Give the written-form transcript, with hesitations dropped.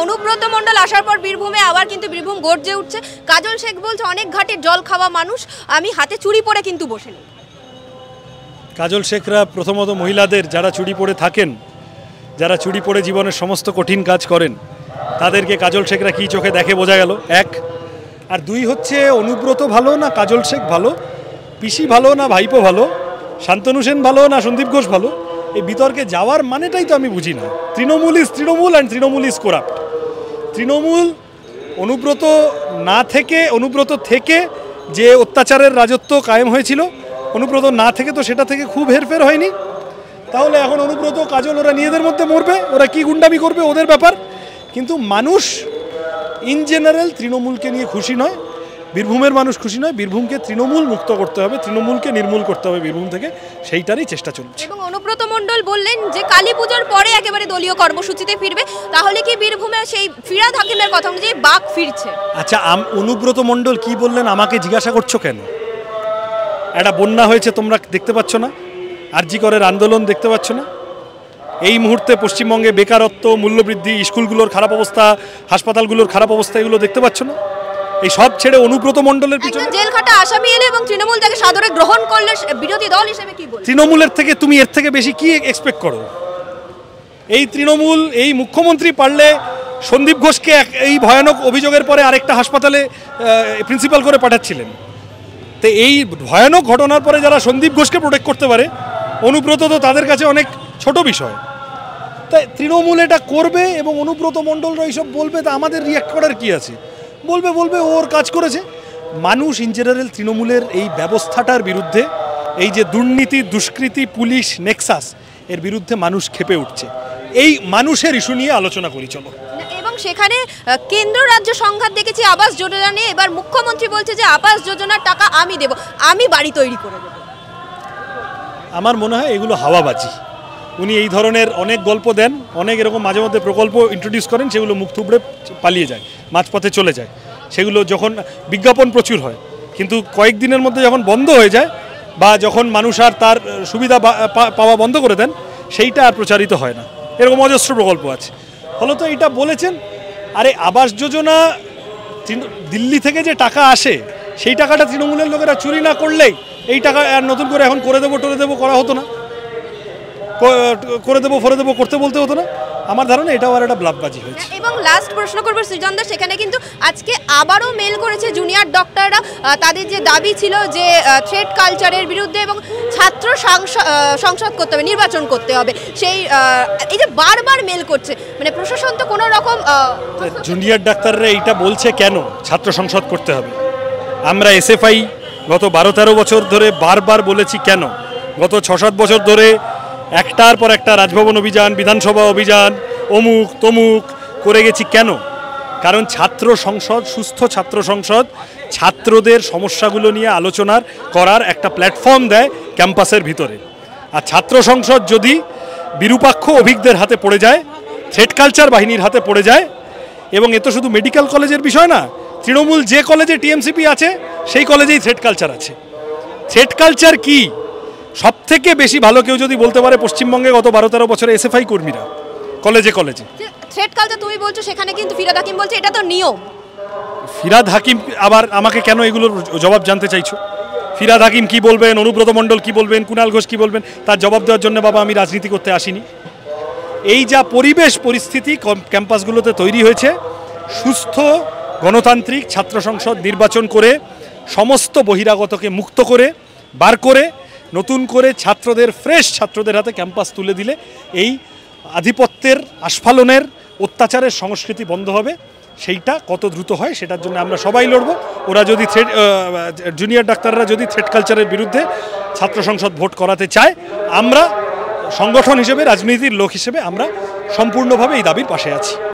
অনুব্রত মণ্ডল আসার পর বীরভূমে আবার কিন্তু বীরভূম গর্জে উঠছে। কাজল শেখ বলছে অনেক ঘাটে জল খাওয়া মানুষ, আমি হাতে চুড়ি পরে কিন্তু বসে নেই। কাজল শেখরা প্রথমত মহিলাদের যারা চুড়ি পরে থাকেন, যারা চুড়ি পরে জীবনের সমস্ত কঠিন কাজ করেন, তাদেরকে কাজল শেখরা কী চোখে দেখে বোঝা গেল এক। আর দুই হচ্ছে অনুব্রত ভালো না কাজল শেখ ভালো, পিসি ভালো না ভাইপো ভালো, শান্তনু সেন ভালো না সন্দীপ ঘোষ ভালো, এই বিতর্কে যাওয়ার মানেটাই তো আমি বুঝি না। Trinamool is Trinamool and Trinamool is corrupt. Trinamool Anubrata থেকে যে অত্যাচারের রাজত্ব কায়েম হয়েছিল, অনুব্রত না থেকে তো সেটা থেকে খুব হেরফের হয়নি। তাহলে এখন অনুব্রত কাজল ওরা নিজেদের মধ্যে মরবে, ওরা কি গুন্ডামি করবে ওদের ব্যাপার। কিন্তু মানুষ ইন জেনারেল তৃণমূলকে নিয়ে খুশি নয়, বীরভূমের মানুষ খুশি নয়। বীরভূমকে তৃণমূল মুক্ত করতে হবে, তৃণমূলকে নির্মূল করতে হবে বীরভূম থেকে, সেইটারই চেষ্টা চলছে। এবং অনুব্রত মণ্ডল বললেন যে কালী পুজোর পরে একেবারে দলীয় কর্মসূচিতে ফিরবে, তাহলে কি বীরভূমে সেই ফিরাদ হাকিমের কথা অনুযায়ী বাঘ ফিরছে? আচ্ছা, অনুব্রত মণ্ডল কি বললেন আমাকে জিজ্ঞাসা করছো কেন? একটা বন্যা হয়েছে তোমরা দেখতে পাচ্ছ না? আরজি করের আন্দোলন দেখতে পাচ্ছ না? এই মুহূর্তে পশ্চিমবঙ্গে বেকারত্ব, মূল্যবৃদ্ধি, স্কুলগুলোর খারাপ অবস্থা, হাসপাতালগুলোর খারাপ অবস্থা, এগুলো দেখতে পাচ্ছ না? এই সব ছেড়ে অনুব্রত মণ্ডলের পিছনে জেল খাটা আসামি এলে এবং তৃণমূল তাকে সাদরে গ্রহণ করলে বিরোধী দল হিসেবে কি বলবেন? তৃণমূলের থেকে তুমি এর থেকে বেশি কি এক্সপেক্ট করো? এই তৃণমূল, এই মুখ্যমন্ত্রী পারলে সন্দীপ ঘোষকে এই ভয়ানক অভিযোগের পরে আরেকটা হাসপাতালে প্রিন্সিপাল করে পাঠাচ্ছিলেন। তো এই ভয়ানক ঘটনার পরে যারা সন্দীপ ঘোষকে প্রোটেক্ট করতে পারে, অনুব্রত তো তাদের কাছে অনেক ছোট বিষয়। তাই তৃণমূল এটা করবে এবং অনুব্রত মণ্ডলরা এইসব বলবে, তা আমাদের রিয়াক্ট করার কি আছে? বলবে ওর কাজ করেছে। মানুষ ইন জেনারেল তৃণমূলের এই ব্যবস্থাটার বিরুদ্ধে, এই যে দুর্নীতি, দুষ্কৃতি, পুলিশ নেক্সাস, এর বিরুদ্ধে মানুষ ক্ষেপে উঠছে। এই মানুষের ইস্যু নিয়ে আলোচনা করি চলো। এবং সেখানে কেন্দ্র রাজ্য সংঘাত দেখেছি আবাস যোজনা নিয়ে। এবার মুখ্যমন্ত্রী বলছে যে আবাস যোজনার টাকা আমি দেব, আমি বাড়ি তৈরি করে দেব। আমার মনে হয় এগুলো হাওয়াবাজি। উনি এই ধরনের অনেক গল্প দেন, অনেক এরকম মাঝে মধ্যে প্রকল্প ইন্ট্রোডিউস করেন, সেগুলো মুখ থুবড়ে পালিয়ে যায়, মাঝপথে চলে যায়। সেগুলো যখন বিজ্ঞাপন প্রচুর হয়, কিন্তু কয়েকদিনের মধ্যে যখন বন্ধ হয়ে যায় বা যখন মানুষ আর তার সুবিধা পাওয়া বন্ধ করে দেন, সেইটা আর প্রচারিত হয় না। এরকম অজস্র প্রকল্প আছে। ফলত এইটা বলেছেন, আরে আবাস যোজনা দিল্লি থেকে যে টাকা আসে, সেই টাকাটা তৃণমূলের লোকেরা চুরি না করলেই এই টাকা আর নতুন করে এখন করে দেবো করা হতো না, করে দেবো করতে বলতে হতো না। আমার ধারণা এটাও আর একটা ব্লাফবাজি হয়েছে। এবং লাস্ট প্রশ্ন করবো সৃজন দা, সেখানে কিন্তু আজকে আবারও মেল করেছে জুনিয়র ডক্টররা। তাদের যে দাবি ছিল যে থ্রেড কালচারের বিরুদ্ধে এবং ছাত্র সংসদ করতে হবে, নির্বাচন করতে হবে, সেই এই যে বারবার মেল করছে, মানে প্রশাসন তো কোনো রকম। জুনিয়র ডাক্তাররা এইটা বলছে কেন ছাত্র সংসদ করতে হবে? আমরা এসএফআই গত 12-13 বছর ধরে বারবার বলেছি কেন? গত 6-7 বছর ধরে একটার পর একটা রাজভবন অভিযান, বিধানসভা অভিযান, অমুক তমুক করে গেছি কেন? কারণ ছাত্র সংসদ, সুস্থ ছাত্র সংসদ ছাত্রদের সমস্যাগুলো নিয়ে আলোচনার করার একটা প্ল্যাটফর্ম দেয় ক্যাম্পাসের ভিতরে। আর ছাত্র সংসদ যদি বিরূপাক্ষ অভিজ্ঞদের হাতে পড়ে যায়, থ্রেড কালচার বাহিনীর হাতে পড়ে যায়, এবং এ তো শুধু মেডিকেল কলেজের বিষয় না, তৃণমূল যে কলেজে টিএমসিপি আছে সেই কলেজেই থ্রেড কালচার আছে। থ্রেড কালচার কি সব থেকে বেশি ভালো কেউ যদি বলতে পারে পশ্চিমবঙ্গে গত 12-13 বছরে এসএফআই কর্মীরা কলেজে থ্রেড কালচার তুমি বলছো, সেখানে কিন্তু ফিরাদ হাকিম বলছে এটা তো নিয়ম। ফিরাদ হাকিম আবার আমাকে কেন এগুলোর জবাব জানতে চাইছো? ফিরাদ হাকিম কি বলবেন, অনুব্রত মণ্ডল কি বলবেন, কুণাল ঘোষ কি বলবেন, তার জবাব দেওয়ার জন্য বাবা আমি রাজনীতি করতে আসিনি। এই যা পরিস্থিতি ক্যাম্পাসগুলোতে তৈরি হয়েছে, সুস্থ গণতান্ত্রিক ছাত্র সংসদ নির্বাচন করে সমস্ত বহিরাগতকে মুক্ত করে বার করে নতুন করে ফ্রেশ ছাত্রদের হাতে ক্যাম্পাস তুলে দিলে এই আধিপত্যের, আস্ফালনের, অত্যাচারের সংস্কৃতি বন্ধ হবে। সেইটা কত দ্রুত হয় সেটার জন্য আমরা সবাই লড়ব। ওরা যদি জুনিয়র ডাক্তাররা যদি থ্রেড কালচারের বিরুদ্ধে ছাত্র সংসদ ভোট করাতে চায়, আমরা সংগঠন হিসেবে, রাজনীতির লোক হিসেবে আমরা সম্পূর্ণভাবে এই দাবির পাশে আছি।